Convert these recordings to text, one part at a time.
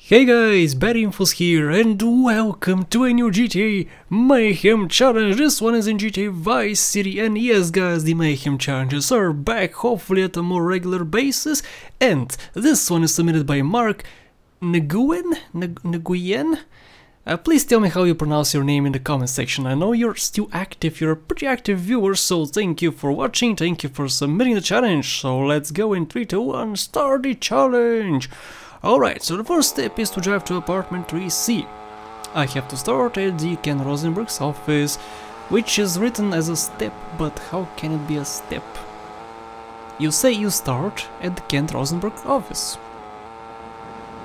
Hey guys, BadInfos here and welcome to a new GTA Mayhem challenge. This one is in GTA Vice City, and yes guys, the Mayhem challenges are back, hopefully at a more regular basis, and this one is submitted by Mark Nguyen. Please tell me how you pronounce your name in the comment section. I know you're still active, you're a pretty active viewer, so thank you for watching, thank you for submitting the challenge. So let's go in 3, 2, 1, start the challenge! Alright, so the first step is to drive to apartment 3C. I have to start at the Ken Rosenberg's office, which is written as a step, but how can it be a step? You say you start at the Ken Rosenberg office.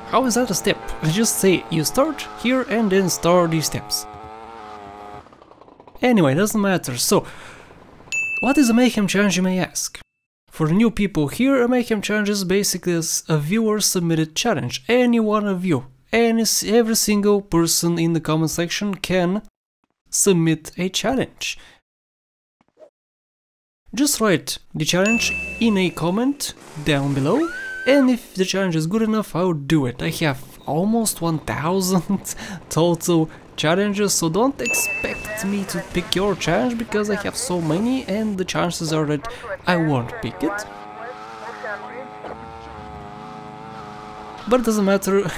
How is that a step? I just say you start here and then start these steps. Anyway, doesn't matter. So, what is a Mayhem challenge, you may ask? For the new people here, a Mayhem challenge is basically a viewer submitted challenge. Any one of you, every single person in the comment section can submit a challenge. Just write the challenge in a comment down below, and if the challenge is good enough, I'll do it. I have almost 1000 total challenges, so don't expect me to pick your challenge because I have so many and the chances are that I won't pick it. But it doesn't matter.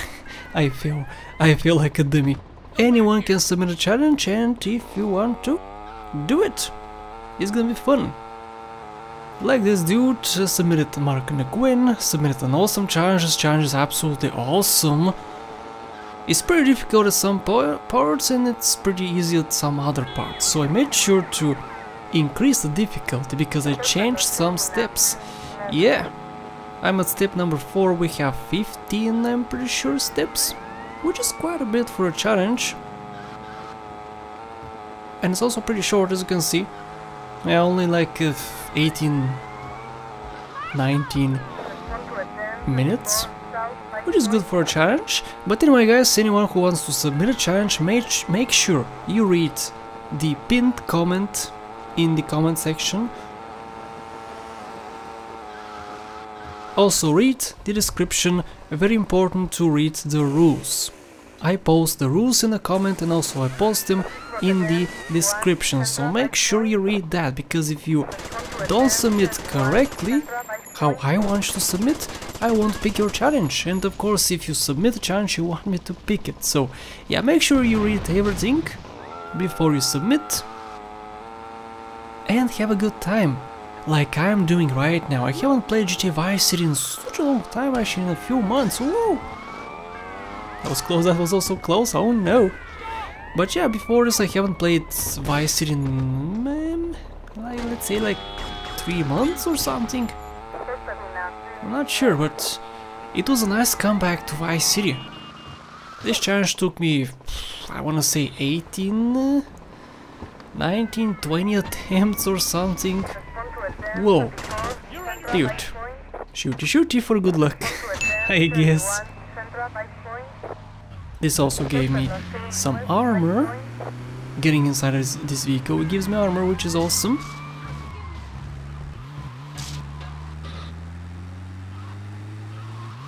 I feel like a dummy. Anyone can submit a challenge, and if you want to, do it. It's gonna be fun. Like this dude submitted Mark Nguyen, submitted an awesome challenge. This challenge is absolutely awesome. It's pretty difficult at some parts and it's pretty easy at some other parts, so I made sure to increase the difficulty because I changed some steps. Yeah, I'm at step number 4, we have 15, I'm pretty sure, steps, which is quite a bit for a challenge. And it's also pretty short, as you can see. Yeah, only like 18, 19 minutes. Which is good for a challenge. But anyway guys, anyone who wants to submit a challenge, make sure you read the pinned comment in the comment section. Also read the description, very important to read the rules. I post the rules in the comment and also I post them in the description, so make sure you read that, because if you don't submit correctly how I want you to submit, I won't pick your challenge, and of course if you submit a challenge you want me to pick it. So yeah, make sure you read everything before you submit and have a good time, like I'm doing right now. I haven't played GTA Vice City in such a long time, actually in a few months. Whoa! That was close, that was also close, oh no! But yeah, before this I haven't played Vice City in, let's say like 3 months or something. I'm not sure, but it was a nice comeback to Vice City. This challenge took me, I wanna say 18, 19, 20 attempts or something. Whoa, dude, shooty for good luck, I guess. This also gave me some armor. Getting inside this vehicle, it gives me armor, which is awesome.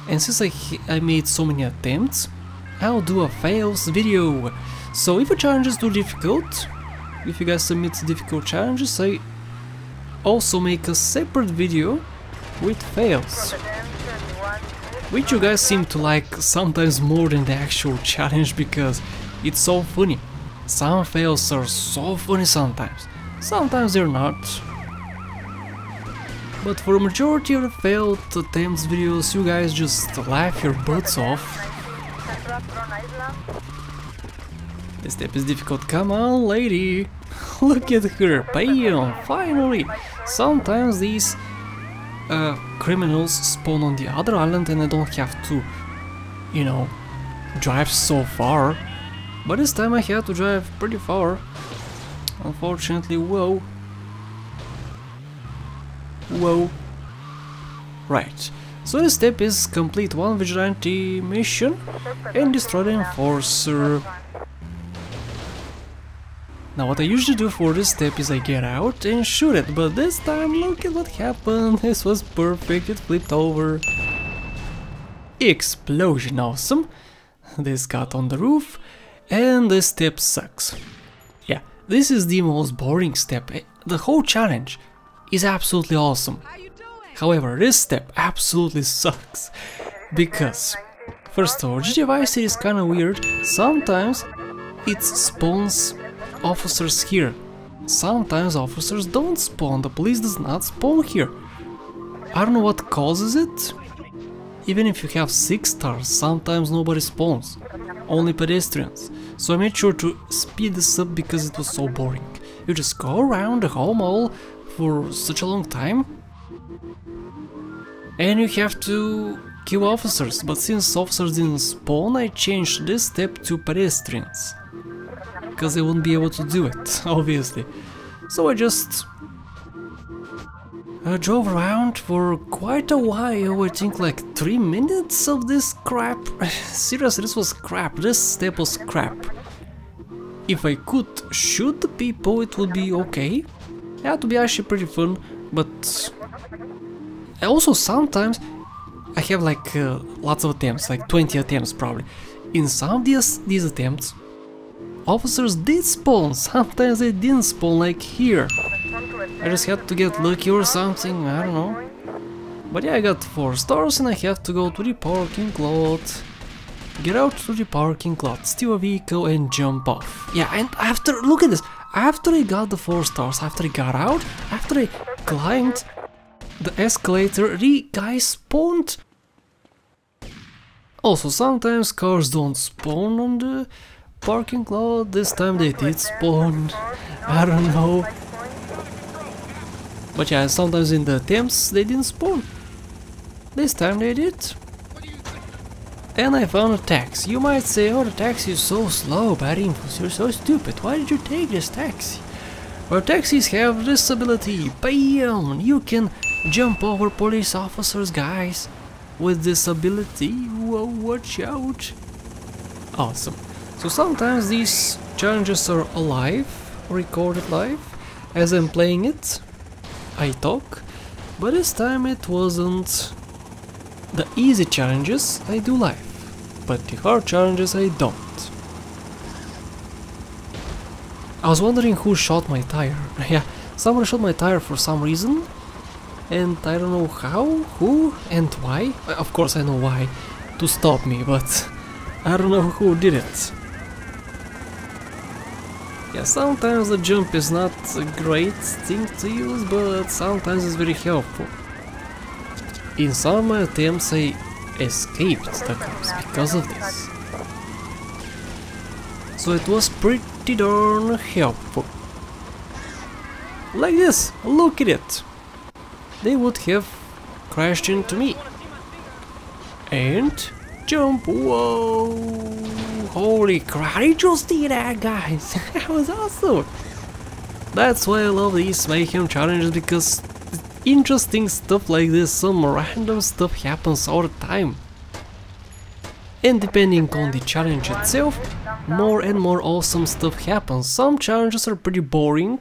And since I made so many attempts, I'll do a fails video. So if a challenge is too difficult, if you guys submit difficult challenges, I also make a separate video with fails, which you guys seem to like sometimes more than the actual challenge because it's so funny. Some fails are so funny sometimes they're not. But for a majority of the failed attempts videos, you guys just laugh your butts off. This step is difficult, come on lady! Look at her, bam! Finally! Sometimes these criminals spawn on the other island and I don't have to, you know, drive so far. But this time I had to drive pretty far. Unfortunately, whoa. Whoa. Right. So this step is complete one vigilante mission and destroy the enforcer. Now what I usually do for this step is I get out and shoot it, but this time look at what happened. This was perfect, it flipped over. Explosion, awesome. This got on the roof, and this step sucks. Yeah, this is the most boring step. The whole challenge is absolutely awesome. However, this step absolutely sucks, because first of all, GTA Vice City is kinda weird. Sometimes it spawns officers here. Sometimes officers don't spawn, the police does not spawn here. I don't know what causes it. Even if you have 6 stars, sometimes nobody spawns, only pedestrians. So I made sure to speed this up because it was so boring. You just go around the whole mall for such a long time, and you have to kill officers, but since officers didn't spawn, I changed this step to pedestrians, because they wouldn't be able to do it, obviously. So I just drove around for quite a while, I think like 3 minutes of this crap. Seriously, this was crap, this step was crap. If I could shoot the people, it would be okay. Yeah, it would be actually pretty fun, but also sometimes I have like lots of attempts, like 20 attempts probably. In some of these attempts, officers did spawn, sometimes they didn't spawn, like here. I just had to get lucky or something, I don't know. But yeah, I got 4 stars and I have to go to the parking lot. Get out to the parking lot, steal a vehicle and jump off. Yeah, and after, look at this, after I got the 4 stars, after I got out, after I climbed the escalator, the guy spawned. Also, sometimes cars don't spawn on the parking lot, this time they did spawn, I don't know. But yeah, sometimes in the attempts they didn't spawn. This time they did. And I found a taxi. You might say, oh, the taxi is so slow, bad info, you're so stupid, why did you take this taxi? Well, taxis have this ability, bam! You can jump over police officers, guys, with this ability. Whoa, watch out! Awesome. So sometimes these challenges are alive, recorded live, as I'm playing it. I talk, but this time it wasn't. The easy challenges I do live, but the hard challenges I don't. I was wondering who shot my tire. Yeah, someone shot my tire for some reason, and I don't know how, who, and why. Of course I know why, to stop me, but I don't know who did it. Yeah, sometimes the jump is not a great thing to use, but sometimes it's very helpful. In some of my attempts I escaped the cops because of this. So it was pretty darn helpful. Like this, look at it! They would have crashed into me. And jump, whoa! Holy crap, did you see that, guys? That was awesome! That's why I love these Mayhem challenges, because interesting stuff like this, some random stuff happens all the time. And depending on the challenge itself, more and more awesome stuff happens. Some challenges are pretty boring,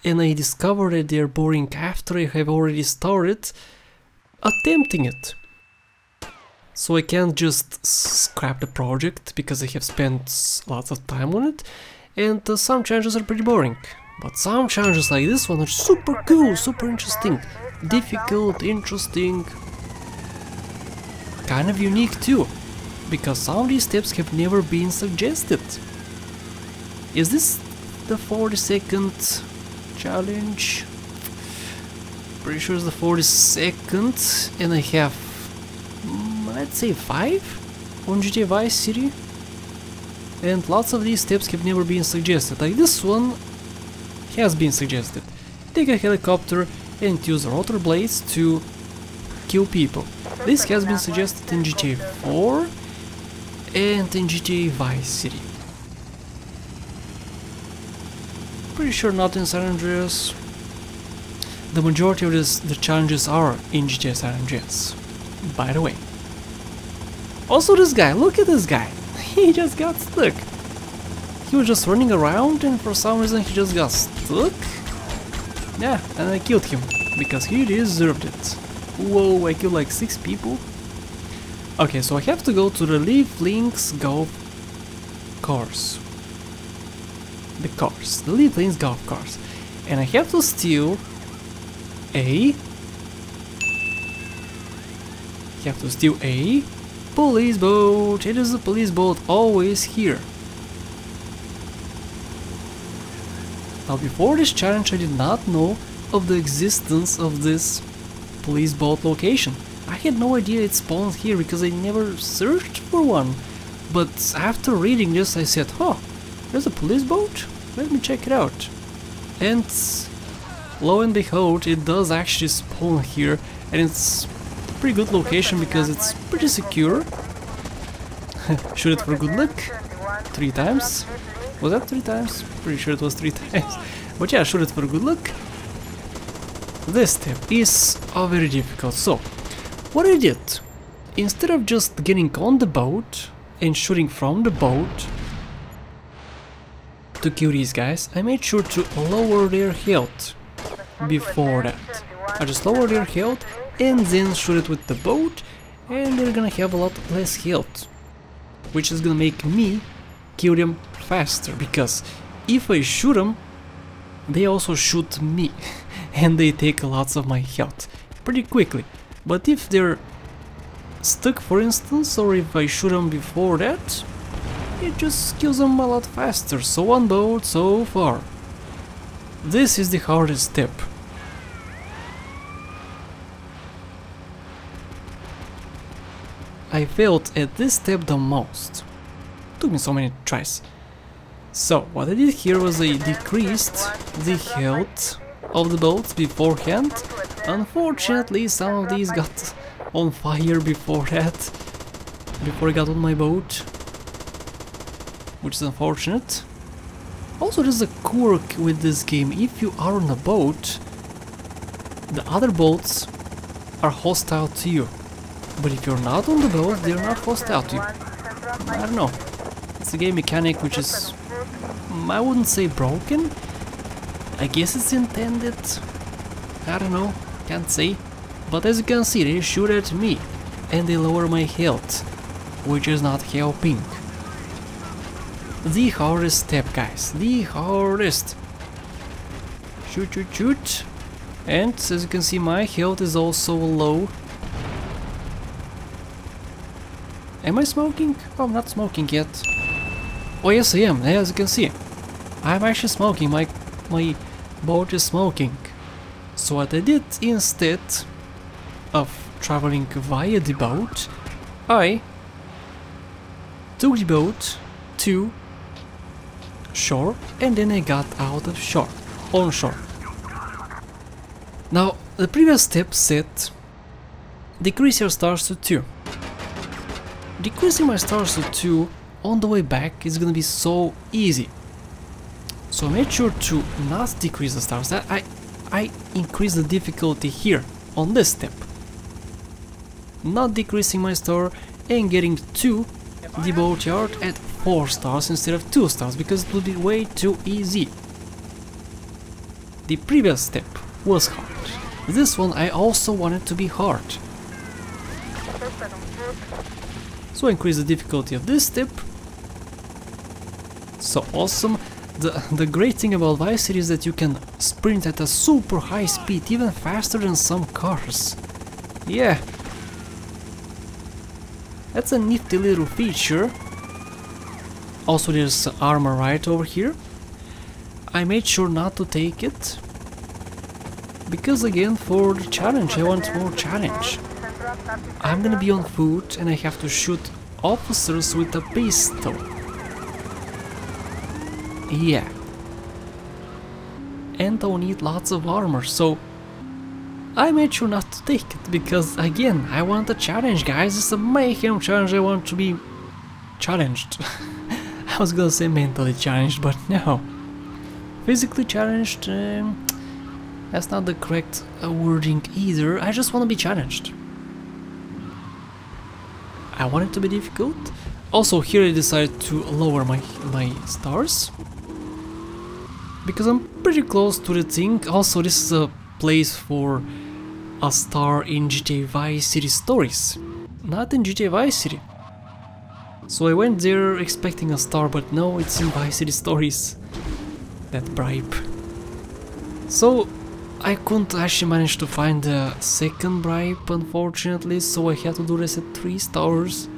and I discover that they're boring after I have already started attempting it. So I can't just scrap the project because I have spent lots of time on it, and some challenges are pretty boring. But some challenges like this one are super cool, super interesting, difficult, interesting, kind of unique too, because some of these steps have never been suggested. Is this the 40-second challenge? Pretty sure it's the 42nd, and I have, let's say 5 on GTA Vice City, and lots of these steps have never been suggested. Like this one has been suggested. Take a helicopter and use rotor blades to kill people. This has been suggested in GTA 4 and in GTA Vice City. Pretty sure not in San Andreas. The majority of the challenges are in GTA San Andreas, by the way. Also this guy, look at this guy, he just got stuck. He was just running around and for some reason he just got stuck. Yeah, and I killed him, because he deserved it. Whoa, I killed like 6 people. Okay, so I have to go to the Leaf Links golf course. The Leaf Links golf course. And I have to steal a... police boat. It is a police boat always here. Now before this challenge I did not know of the existence of this police boat location. I had no idea it spawned here because I never searched for one. But after reading this I said, oh, there's a police boat? Let me check it out. And lo and behold, it does actually spawn here, and it's a pretty good location because it's pretty secure. Shoot it for good luck. 3 times. Was that 3 times? Pretty sure it was 3 times. But yeah, shoot it for good luck. This step is very difficult. So, what I did, instead of just getting on the boat and shooting from the boat to kill these guys, I made sure to lower their health before that. I just lower their health and then shoot it with the boat, and they're gonna have a lot less health, which is gonna make me kill them faster, because if I shoot them, they also shoot me and they take lots of my health pretty quickly. But if they're stuck, for instance, or if I shoot them before that, it just kills them a lot faster. So 1 boat so far. This is the hardest step. I failed at this step the most. Took me so many tries. So what I did here was I decreased the health of the boats beforehand. Unfortunately, some of these got on fire before that, before I got on my boat, which is unfortunate. Also, there's a quirk with this game. If you are on a boat, the other boats are hostile to you. But if you're not on the boat, they're not hostile to you. I don't know. It's a game mechanic which is, I wouldn't say broken. I guess it's intended. I don't know, can't say. But as you can see, they shoot at me and they lower my health, which is not helping. The hardest step, guys, the hardest. Shoot, shoot, shoot. And as you can see, my health is also low. Am I smoking? Oh, I'm not smoking yet. Oh yes I am, as you can see. I'm actually smoking, my boat is smoking. So what I did, instead of traveling via the boat, I took the boat to shore and then I got out of shore, on shore. Now the previous step said decrease your stars to 2. Decreasing my stars to 2 on the way back is gonna be so easy. So I made sure to not decrease the stars. I increased the difficulty here on this step. Not decreasing my star and getting to the boatyard at 4 stars instead of 2 stars, because it would be way too easy. The previous step was hard. This one I also wanted to be hard. So I increase the difficulty of this step. So awesome. The great thing about Vice City is that you can sprint at a super high speed, even faster than some cars. Yeah. That's a nifty little feature. Also there's armor right over here. I made sure not to take it, because again, for the challenge, I want more challenge. I'm gonna be on foot and I have to shoot officers with a pistol. Yeah. And I'll need lots of armor, so I made sure not to take it, because again, I want a challenge, guys. It's a Mayhem challenge, I want to be challenged. I was gonna say mentally challenged, but no. Physically challenged, that's not the correct wording either. I just want to be challenged. I want it to be difficult. Also here I decided to lower my stars, because I'm pretty close to the thing. Also this is a place for a star in GTA Vice City Stories. not in GTA Vice City. So I went there expecting a star, but no, it's in Vice City Stories. That bribe. So I couldn't actually manage to find the second bribe, unfortunately, so I had to do this at 3 stars.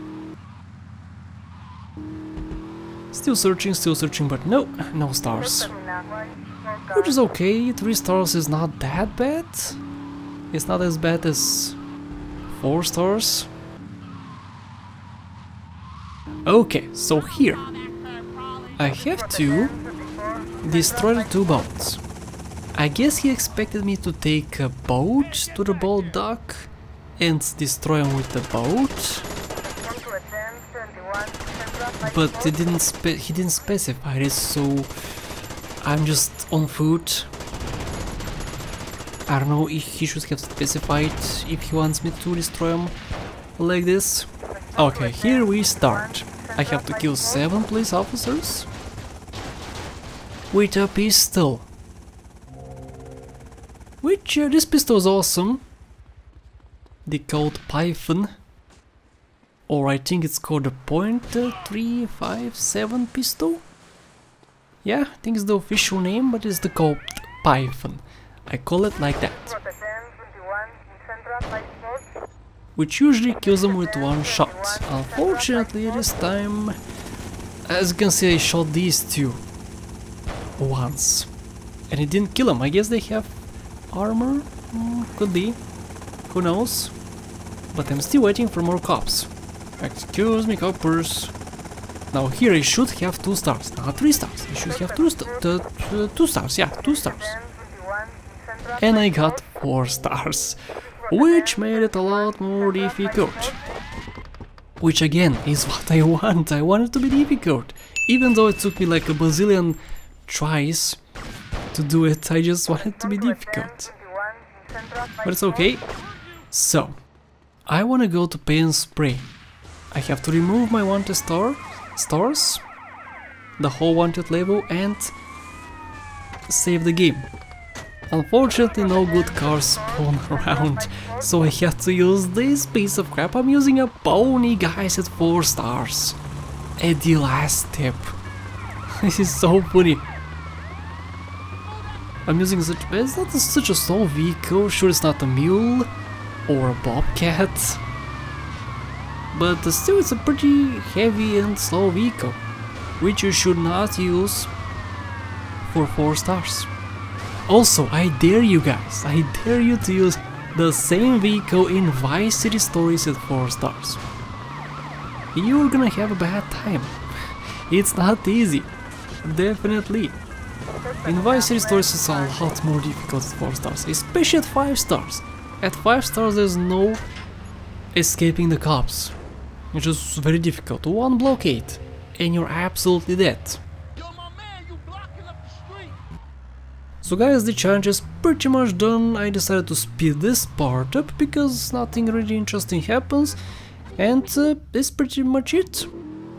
Still searching, but no, no stars. Which is okay, 3 stars is not that bad. It's not as bad as 4 stars. Okay, so here I have to destroy the 2 boats. I guess he expected me to take a boat to the boat dock and destroy him with the boat, but he didn't specify this, so I'm just on foot. I don't know if he should have specified if he wants me to destroy him like this. Okay, here we start. I have to kill 7 police officers with a pistol. Which, this pistol is awesome. They called Python. Or I think it's called the .357 pistol. Yeah, I think it's the official name, but it's the called Python. I call it like that. Which usually kills them with 1 shot. Unfortunately, this time, as you can see, I shot these 2 once. And it didn't kill them. I guess they have armor? Could be. Who knows? But I'm still waiting for more cops. Excuse me, coppers. Now here I should have 2 stars, not 3 stars. I should have 2 stars, yeah, 2 stars. And I got 4 stars, which made it a lot more difficult. Which again is what I want. I want it to be difficult. Even though it took me like a bazillion tries to do it, I just want it to be difficult. But it's okay. So, I want to go to pay and spray. I have to remove my wanted stars, the whole wanted level, and save the game. Unfortunately, no good cars spawn around, so I had to use this piece of crap. I'm using a pony, guys, at 4 stars. At the last step. This is so funny. I'm using it's not such a slow vehicle. Sure, it's not a mule or a bobcat, but still it's a pretty heavy and slow vehicle, which you should not use for 4 stars. Also, I dare you guys, I dare you to use the same vehicle in Vice City Stories at 4 stars. You're gonna have a bad time. It's not easy, definitely. In Vice City Stories it's a lot more difficult at 4 stars, especially at 5 stars. At 5 stars there's no escaping the cops, which is very difficult. 1 blockade and you're absolutely dead. So guys, the challenge is pretty much done. I decided to speed this part up because nothing really interesting happens, and that's pretty much it.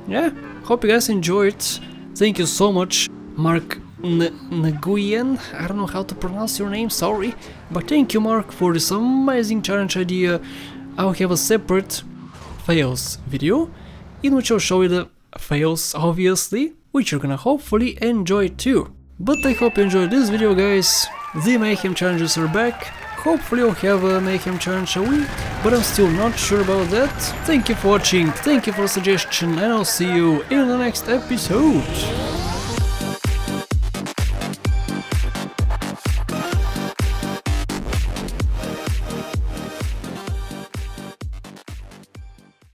Yeah, hope you guys enjoyed. Thank you so much, Mark Nguyen. I don't know how to pronounce your name, sorry, but thank you, Mark, for this amazing challenge idea. I'll have a separate fails video in which I'll show you the fails, obviously, which you're gonna hopefully enjoy too. But I hope you enjoyed this video, guys. The Mayhem challenges are back. Hopefully I'll have a Mayhem challenge a week, but I'm still not sure about that. Thank you for watching, thank you for the suggestion, and I'll see you in the next episode.